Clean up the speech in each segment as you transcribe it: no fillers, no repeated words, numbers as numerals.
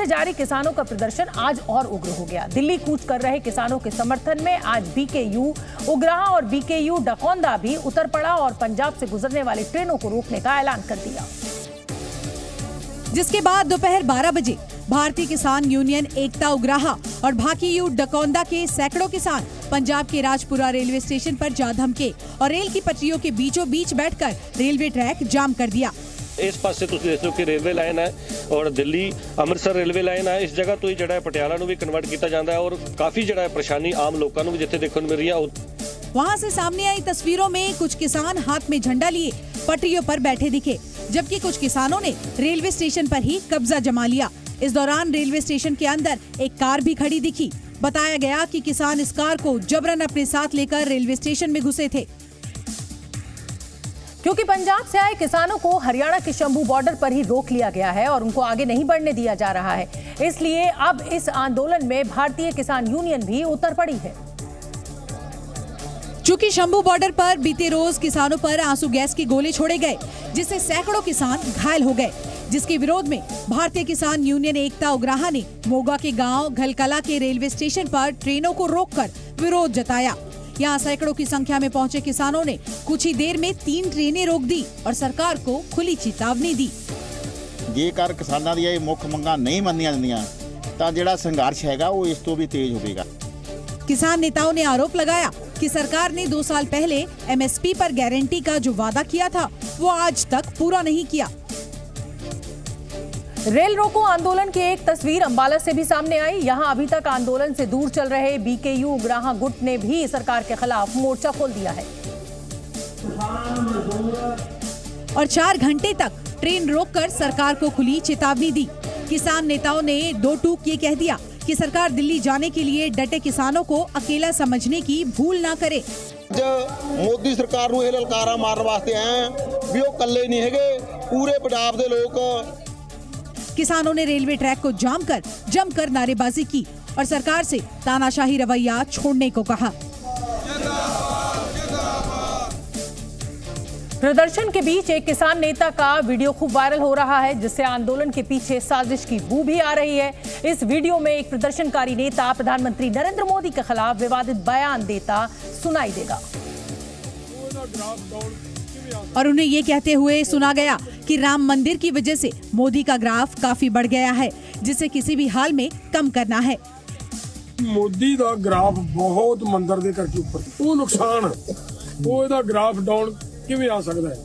से जारी किसानों का प्रदर्शन आज और उग्र हो गया। दिल्ली कूच कर रहे किसानों के समर्थन में आज बीकेयू उग्राहा और बीकेयू डकौंदा भी उतर पड़ा और पंजाब से गुजरने वाली ट्रेनों को रोकने का ऐलान कर दिया। जिसके बाद दोपहर 12 बजे भारतीय किसान यूनियन एकता उग्राहा और भाकीयू डकौंदा के सैकड़ों किसान पंजाब के राजपुरा रेलवे स्टेशन पर जा धमके और रेल की पटरियों के बीचों बीच बैठकर रेलवे ट्रैक जाम कर दिया। इस पासे तुसीं देखो कि रेलवे लाइन है और दिल्ली अमृतसर रेलवे लाइन है। इस जगह तो ही जड़ा पटियाला नूं भी कन्वर्ट किया जाता है और काफी जड़ा परेशानी आम लोगों को भी जिथे देखने मिल रही है। वहाँ से सामने आई तस्वीरों में कुछ किसान हाथ में झंडा लिए पटरियों पर बैठे दिखे, जबकि कुछ किसानों ने रेलवे स्टेशन पर ही कब्जा जमा लिया। इस दौरान रेलवे स्टेशन के अंदर एक कार भी खड़ी दिखी। बताया गया कि किसान इस कार को जबरन अपने साथ लेकर रेलवे स्टेशन में घुसे थे। क्योंकि पंजाब से आए किसानों को हरियाणा के शंभू बॉर्डर पर ही रोक लिया गया है और उनको आगे नहीं बढ़ने दिया जा रहा है, इसलिए अब इस आंदोलन में भारतीय किसान यूनियन भी उतर पड़ी है। चूंकि शंभू बॉर्डर पर बीते रोज किसानों पर आंसू गैस के गोले छोड़े गए, जिससे सैकड़ों किसान घायल हो गए, जिसके विरोध में भारतीय किसान यूनियन एकता उग्राहा ने मोगा के गांव घलकला के रेलवे स्टेशन पर ट्रेनों को रोककर विरोध जताया। यहाँ सैकड़ों की संख्या में पहुंचे किसानों ने कुछ ही देर में 3 ट्रेनें रोक दी और सरकार को खुली चेतावनी दी। जेकर किसानों दी मुख्य मंगां नहीं मन्नियां जांदियां तां जिहड़ा संघर्ष हैगा वो इस तो भी तेज होवेगा। किसान नेताओं ने आरोप लगाया कि सरकार ने 2 साल पहले MSP पर गारंटी का जो वादा किया था वो आज तक पूरा नहीं किया। रेल रोको आंदोलन की एक तस्वीर अंबाला से भी सामने आई। यहां अभी तक आंदोलन से दूर चल रहे बीकेयू उग्राहा गुट ने भी सरकार के खिलाफ मोर्चा खोल दिया है और 4 घंटे तक ट्रेन रोककर सरकार को खुली चेतावनी दी। किसान नेताओं ने 2 टूक ये कह दिया कि सरकार दिल्ली जाने के लिए डटे किसानों को अकेला समझने की भूल ना करे। मोदी सरकार नूं इह ललकारा मारन वास्ते आए भी वो कल्ले नहीं हैगे, पूरे पंजाब दे लोग। किसानों ने रेलवे ट्रैक को जाम कर जमकर नारेबाजी की और सरकार से तानाशाही रवैया छोड़ने को कहा। प्रदर्शन के बीच एक किसान नेता का वीडियो खूब वायरल हो रहा है, जिससे आंदोलन के पीछे साजिश की बू भी आ रही है। इस वीडियो में एक प्रदर्शनकारी नेता प्रधानमंत्री नरेंद्र मोदी के खिलाफ विवादित बयान देता सुनाई देगा और उन्हें ये कहते हुए सुना गया कि राम मंदिर की वजह से मोदी का ग्राफ काफी बढ़ गया है, जिसे किसी भी हाल में कम करना है। मोदी का ग्राफ बहुत मंदिर दे करके ऊपर वो नुकसान वो इहदा ग्राफ डाउन किवें आ सकता है।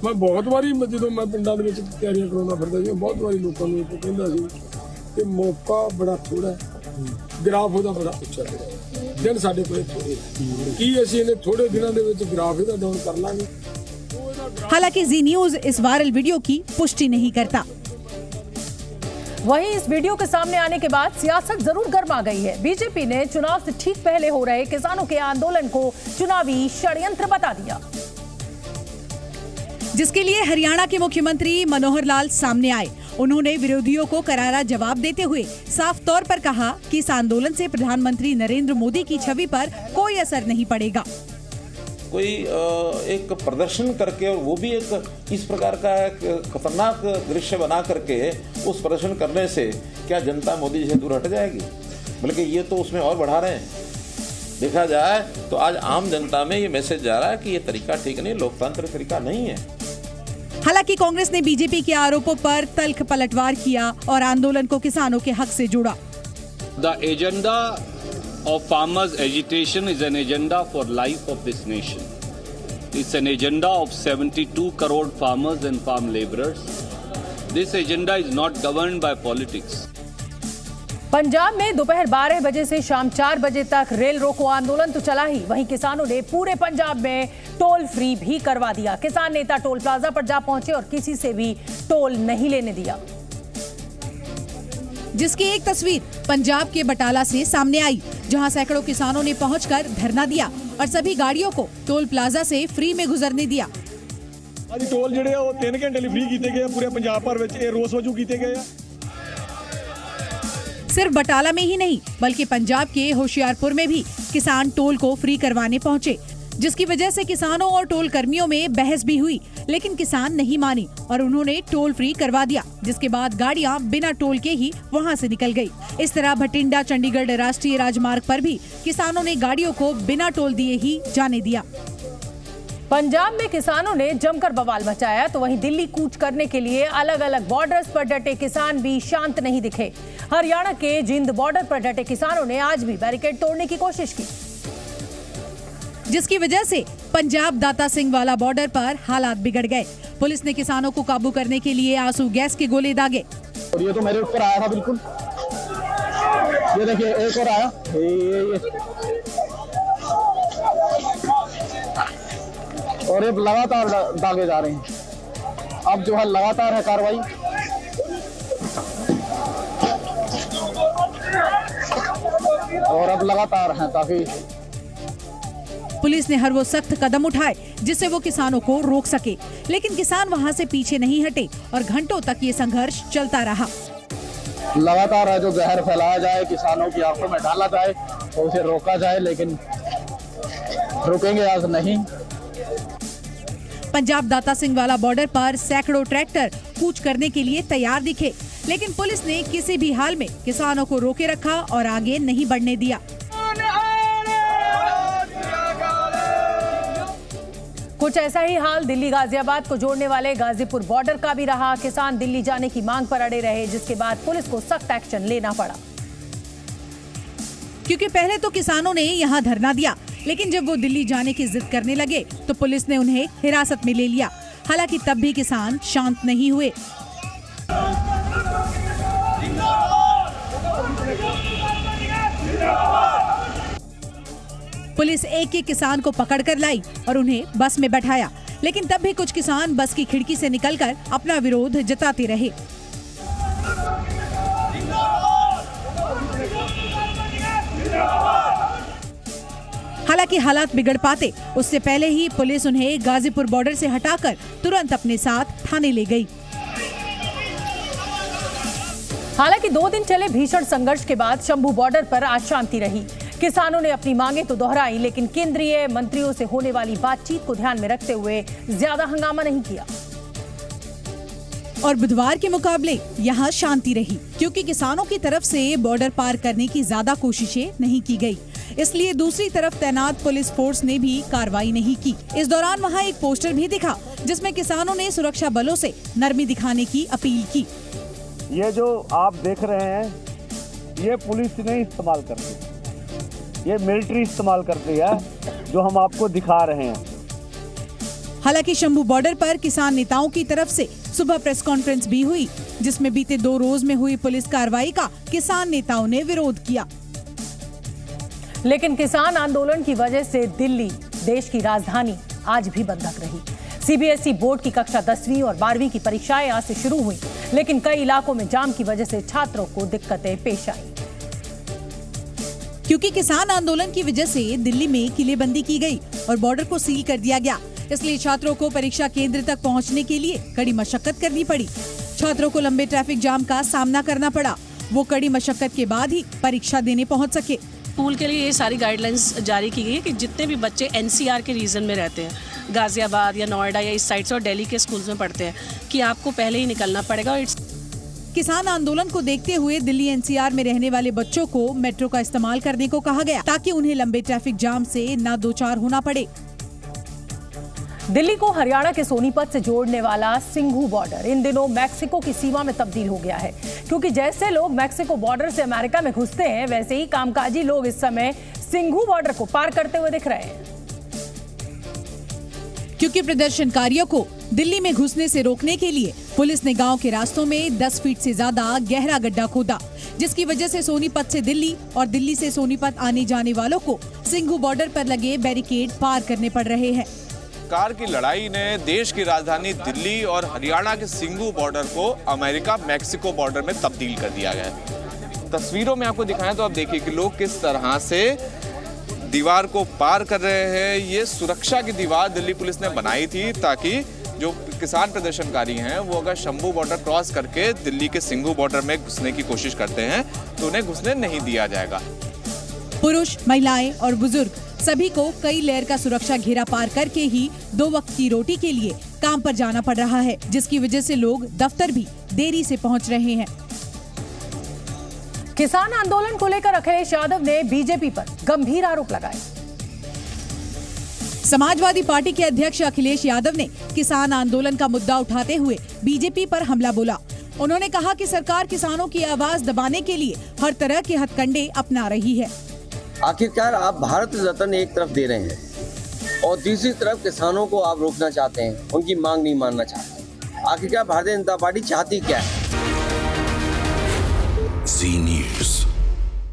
मैं बहुत बारी जो मैं पिंडां दे विच तैयारियां कराउंदा फिरदा जी, बहुत बारी लोकां नूं कहंदा सी कि मौका बड़ा थोड़ा है, ग्राफ उहदा बड़ा उच्चा है, दिन साडे कोल थोड़े की असीं इन्हें थोड़े दिनों दे विच ग्राफ इहदा डाउन कर लांगे। हालांकि जी न्यूज इस वायरल वीडियो की पुष्टि नहीं करता। वहीं इस वीडियो के सामने आने के बाद सियासत जरूर गर्मा गई है। बीजेपी ने चुनाव से ठीक पहले हो रहे किसानों के आंदोलन को चुनावी षड्यंत्र बता दिया, जिसके लिए हरियाणा के मुख्यमंत्री मनोहर लाल सामने आए। उन्होंने विरोधियों को करारा जवाब देते हुए साफ तौर पर कहा कि इस आंदोलन से प्रधानमंत्री नरेंद्र मोदी की छवि पर कोई असर नहीं पड़ेगा। कोई एक प्रदर्शन करके और वो भी एक इस प्रकार का खतरनाक दृश्य बना करके उस प्रदर्शन करने से क्या जनता मोदी जी से दूर हट जाएगी? बल्कि ये तो उसमें और बढ़ा रहे हैं। देखा जाए तो आज आम जनता में ये मैसेज जा रहा है कि ये तरीका ठीक नहीं, लोकतांत्रिक तरीका नहीं है। हालांकि कांग्रेस ने बीजेपी के आरोपों पर तल्ख पलटवार किया और आंदोलन को किसानों के हक से जोड़ा। The agenda of farmers' agitation is an agenda for life of this nation. It's an agenda of 72 crore farmers and farm laborers. This agenda is not governed by politics. Punjab में दोपहर 12 बजे से शाम 4 बजे तक रेल रोको आंदोलन तो चला ही, वहीं किसानों ने पूरे पंजाब में टोल फ्री भी करवा दिया। किसान नेता टोल प्लाजा पर जा पहुंचे और किसी से भी टोल नहीं लेने दिया, जिसकी एक तस्वीर पंजाब के बटाला से सामने आई, जहां सैकड़ों किसानों ने पहुंचकर धरना दिया और सभी गाड़ियों को टोल प्लाजा से फ्री में गुजरने दिया। टोल जिहड़े वो 3 घंटे लिए फ्री किए गए पूरे पंजाब भर विच रोस वजू किए गए। सिर्फ बटाला में ही नहीं बल्कि पंजाब के होशियारपुर में भी किसान टोल को फ्री करवाने पहुंचे, जिसकी वजह से किसानों और टोल कर्मियों में बहस भी हुई। लेकिन किसान नहीं माने और उन्होंने टोल फ्री करवा दिया, जिसके बाद गाड़ियां बिना टोल के ही वहां से निकल गई। इस तरह भटिंडा चंडीगढ़ राष्ट्रीय राजमार्ग पर भी किसानों ने गाड़ियों को बिना टोल दिए ही जाने दिया। पंजाब में किसानों ने जमकर बवाल मचाया तो वहीं दिल्ली कूच करने के लिए अलग अलग बॉर्डर्स पर डटे किसान भी शांत नहीं दिखे। हरियाणा के जिंद बॉर्डर पर डटे किसानों ने आज भी बैरिकेड तोड़ने की कोशिश की, जिसकी वजह से पंजाब दाता सिंह वाला बॉर्डर पर हालात बिगड़ गए। पुलिस ने किसानों को काबू करने के लिए आंसू गैस के गोले दागे। और ये तो मेरे ऊपर आया था बिल्कुल, ये देखिए एक और आया, और ये लगातार दागे जा रहे हैं। अब जो है लगातार है कार्रवाई। और अब लगातार है ताकि पुलिस ने हर वो सख्त कदम उठाए जिससे वो किसानों को रोक सके, लेकिन किसान वहां से पीछे नहीं हटे और घंटों तक ये संघर्ष चलता रहा। लगातार है जो जहर फैलाया जाए, किसानों की आंखों में डाला जाए और उसे रोका जाए, लेकिन रुकेंगे आज नहीं। पंजाब दाता सिंह वाला बॉर्डर पर सैकड़ों ट्रैक्टर कूच करने के लिए तैयार दिखे, लेकिन पुलिस ने किसी भी हाल में किसानों को रोके रखा और आगे नहीं बढ़ने दिया। कुछ ऐसा ही हाल दिल्ली गाजियाबाद को जोड़ने वाले गाजीपुर बॉर्डर का भी रहा। किसान दिल्ली जाने की मांग पर अड़े रहे, जिसके बाद पुलिस को सख्त एक्शन लेना पड़ा। क्योंकि पहले तो किसानों ने यहां धरना दिया, लेकिन जब वो दिल्ली जाने की जिद करने लगे तो पुलिस ने उन्हें हिरासत में ले लिया। हालांकि तब भी किसान शांत नहीं हुए। पुलिस एक एक किसान को पकड़कर लाई और उन्हें बस में बैठाया, लेकिन तब भी कुछ किसान बस की खिड़की से निकलकर अपना विरोध जताते रहे। हालांकि हालात बिगड़ पाते उससे पहले ही पुलिस उन्हें गाजीपुर बॉर्डर से हटाकर तुरंत अपने साथ थाने ले गई। हालांकि 2 दिन चले भीषण संघर्ष के बाद शंभू बॉर्डर पर आज शांति रही। किसानों ने अपनी मांगे तो दोहराई, लेकिन केंद्रीय मंत्रियों से होने वाली बातचीत को ध्यान में रखते हुए ज्यादा हंगामा नहीं किया। और बुधवार के मुकाबले यहाँ शांति रही, क्योंकि किसानों की तरफ से बॉर्डर पार करने की ज्यादा कोशिशें नहीं की गई। इसलिए दूसरी तरफ तैनात पुलिस फोर्स ने भी कार्रवाई नहीं की। इस दौरान वहाँ एक पोस्टर भी दिखा जिसमें किसानों ने सुरक्षा बलों से नरमी दिखाने की अपील की। ये जो आप देख रहे हैं, ये पुलिस नहीं इस्तेमाल करती, ये मिलिट्री इस्तेमाल करती है, जो हम आपको दिखा रहे हैं। हालांकि शंभू बॉर्डर पर किसान नेताओं की तरफ से सुबह प्रेस कॉन्फ्रेंस भी हुई, जिसमें बीते 2 रोज में हुई पुलिस कार्रवाई का किसान नेताओं ने विरोध किया। लेकिन किसान आंदोलन की वजह से दिल्ली, देश की राजधानी, आज भी बंधक रही। सीबीएसई बोर्ड की कक्षा 10वीं और 12वीं की परीक्षाएं आज से शुरू हुई, लेकिन कई इलाकों में जाम की वजह से छात्रों को दिक्कतें पेश आई। क्योंकि किसान आंदोलन की वजह से दिल्ली में किलेबंदी की गई और बॉर्डर को सील कर दिया गया, इसलिए छात्रों को परीक्षा केंद्र तक पहुंचने के लिए कड़ी मशक्कत करनी पड़ी। छात्रों को लंबे ट्रैफिक जाम का सामना करना पड़ा। वो कड़ी मशक्कत के बाद ही परीक्षा देने पहुंच सके। स्कूल के लिए ये सारी गाइडलाइंस जारी की गई है कि जितने भी बच्चे एनसीआर के रीजन में रहते हैं, गाजियाबाद या नोएडा या इस साइड से और दिल्ली के स्कूल्स में पढ़ते हैं, कि आपको पहले ही निकलना पड़ेगा। किसान आंदोलन को देखते हुए दिल्ली एनसीआर में रहने वाले बच्चों को मेट्रो का इस्तेमाल करने को कहा गया, ताकि उन्हें लंबे ट्रैफिक जाम से न दो चार होना पड़े। दिल्ली को हरियाणा के सोनीपत से जोड़ने वाला सिंघू बॉर्डर इन दिनों मैक्सिको की सीमा में तब्दील हो गया है, क्योंकि जैसे लोग मैक्सिको बॉर्डर से अमेरिका में घुसते हैं, वैसे ही कामकाजी लोग इस समय सिंघू बॉर्डर को पार करते हुए दिख रहे हैं। क्योंकि प्रदर्शनकारियों को दिल्ली में घुसने से रोकने के लिए पुलिस ने गांव के रास्तों में 10 फीट से ज्यादा गहरा गड्ढा खोदा, जिसकी वजह से सोनीपत से दिल्ली और दिल्ली से सोनीपत आने जाने वालों को सिंघू बॉर्डर पर लगे बैरिकेड पार करने पड़ रहे हैं। सरकार की लड़ाई ने देश की राजधानी दिल्ली और हरियाणा के सिंघू बॉर्डर को अमेरिका मैक्सिको बॉर्डर में तब्दील कर दिया गया है। तस्वीरों में आपको दिखाएं तो आप देखिए कि लोग किस तरह से दीवार को पार कर रहे हैं। ये सुरक्षा की दीवार दिल्ली पुलिस ने बनाई थी, ताकि जो किसान प्रदर्शनकारी हैं वो अगर शंभू बॉर्डर क्रॉस करके दिल्ली के सिंघू बॉर्डर में घुसने की कोशिश करते हैं तो उन्हें घुसने नहीं दिया जाएगा। पुरुष, महिलाएं और बुजुर्ग सभी को कई लेयर का सुरक्षा घेरा पार करके ही 2 वक्त की रोटी के लिए काम पर जाना पड़ रहा है, जिसकी वजह से लोग दफ्तर भी देरी से पहुंच रहे हैं। किसान आंदोलन को लेकर अखिलेश यादव ने बीजेपी पर गंभीर आरोप लगाए। समाजवादी पार्टी के अध्यक्ष अखिलेश यादव ने किसान आंदोलन का मुद्दा उठाते हुए बीजेपी पर हमला बोला। उन्होंने कहा कि सरकार किसानों की आवाज दबाने के लिए हर तरह के हथकंडे अपना रही है। आखिरकार आप भारत रत्न एक तरफ दे रहे हैं और दूसरी तरफ किसानों को आप रोकना चाहते हैं, उनकी मांग नहीं मानना चाहते। आखिरकार भारतीय जनता पार्टी चाहती क्या है?